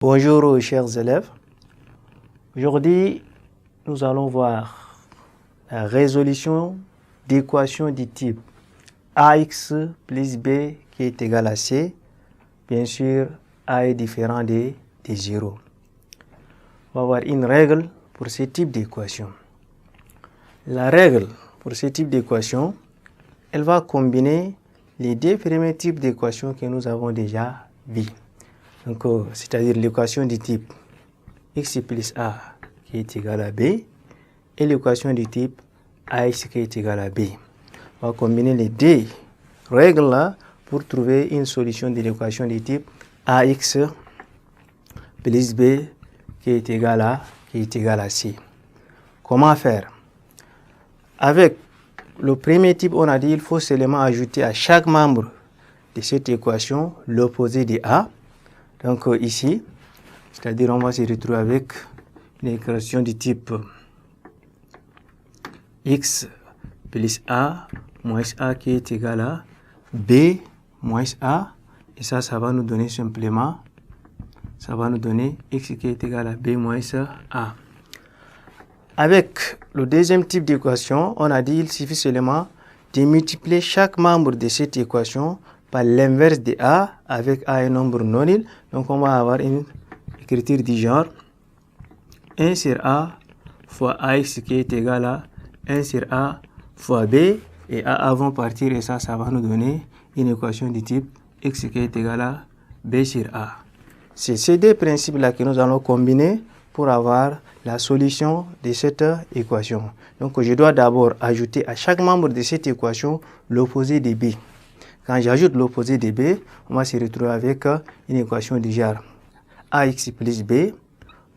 Bonjour chers élèves. Aujourd'hui, nous allons voir la résolution d'équations du type AX plus B qui est égal à C. Bien sûr, A est différent de 0. On va voir une règle pour ce type d'équation. La règle pour ce type d'équation, elle va combiner les deux premiers types d'équations que nous avons déjà vus. Donc, c'est-à-dire l'équation du type x plus a qui est égal à b et l'équation du type ax qui est égal à b. On va combiner les deux règles-là pour trouver une solution de l'équation du type ax plus b qui est égal à c. Comment faire? Avec le premier type, on a dit qu'il faut seulement ajouter à chaque membre de cette équation l'opposé de a. Donc ici, c'est-à-dire on va se retrouver avec une équation du type x plus a moins a qui est égal à b moins a. Et ça va nous donner simplement, ça va nous donner x qui est égal à b moins a. Avec le deuxième type d'équation, on a dit qu'il suffit seulement de multiplier chaque membre de cette équation par l'inverse de a, avec a un nombre non nul. Donc on va avoir une écriture du genre 1 sur a fois ax qui est égal à 1 sur a fois b. Et a vont partir et ça va nous donner une équation du type x qui est égal à b sur a. C'est ces deux principes-là que nous allons combiner pour avoir la solution de cette équation. Donc je dois d'abord ajouter à chaque membre de cette équation l'opposé de b. Quand j'ajoute l'opposé de b, on va se retrouver avec une équation du genre ax plus b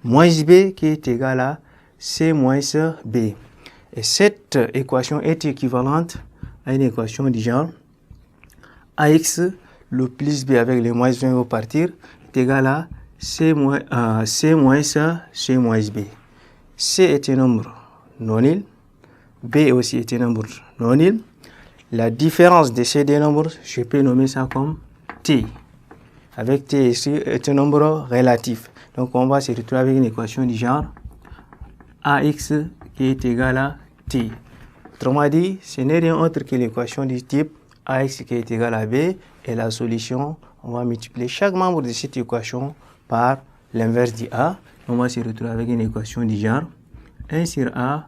moins b qui est égal à c moins b. Et cette équation est équivalente à une équation du genre ax, le plus b avec le moins 1 va partir, est égal à c moins b. C est un nombre non nul, b aussi est un nombre non nul. La différence de ces deux nombres, je peux nommer ça comme t. Avec t ici est un nombre relatif. Donc on va se retrouver avec une équation du genre ax qui est égal à t. Autrement dit, ce n'est rien autre que l'équation du type ax qui est égal à b. Et la solution, on va multiplier chaque membre de cette équation par l'inverse du a. On va se retrouver avec une équation du genre 1 sur a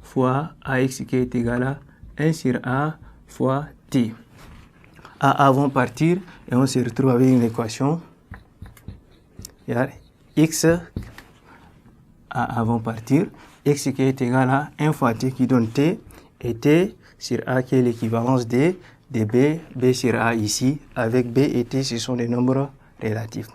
fois ax qui est égal à 1 sur a fois t. A vont partir et on se retrouve avec une équation. X, A vont partir. X qui est égal à 1 fois t qui donne t. Et t sur a qui est l'équivalence de b. B sur a ici. Avec b et t, ce sont des nombres relatifs.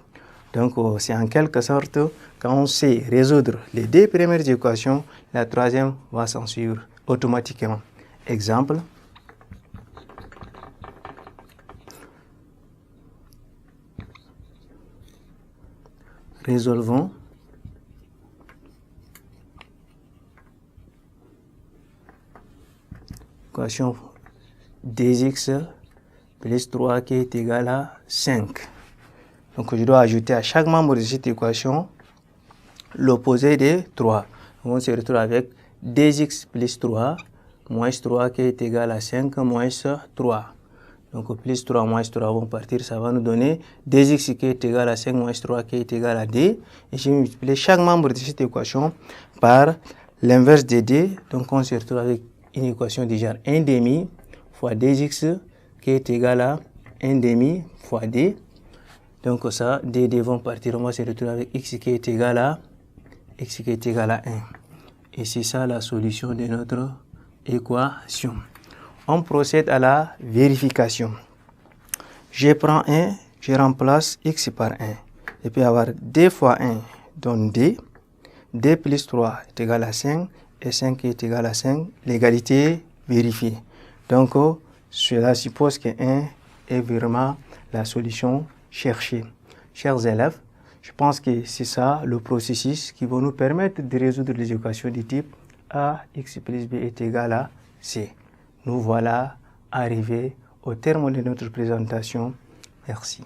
Donc c'est en quelque sorte, quand on sait résoudre les deux premières équations, la troisième va s'en suivre automatiquement. Exemple. Résolvons l'équation 2x plus 3 qui est égal à 5. Donc je dois ajouter à chaque membre de cette équation l'opposé de 3. On se retrouve avec 2x plus 3 moins 3 qui est égal à 5 moins 3. Donc plus 3 moins 3 vont partir, ça va nous donner 2x qui est égal à 5 moins 3 qui est égal à d. Et je multiplie chaque membre de cette équation par l'inverse de d. Donc on se retrouve avec une équation du genre 1 demi fois 2x qui est égal à 1 demi fois d. Donc ça, d vont partir, on va se retrouver avec x qui est égal à 1. Et c'est ça la solution de notre équation. On procède à la vérification. Je prends 1, je remplace x par 1. Et puis avoir 2 fois 1 donne d. d plus 3 est égal à 5 et 5 est égal à 5. L'égalité est vérifiée. Donc cela suppose que 1 est vraiment la solution cherchée. Chers élèves, je pense que c'est ça le processus qui va nous permettre de résoudre les équations du type ax plus b est égal à c. Nous voilà arrivés au terme de notre présentation. Merci.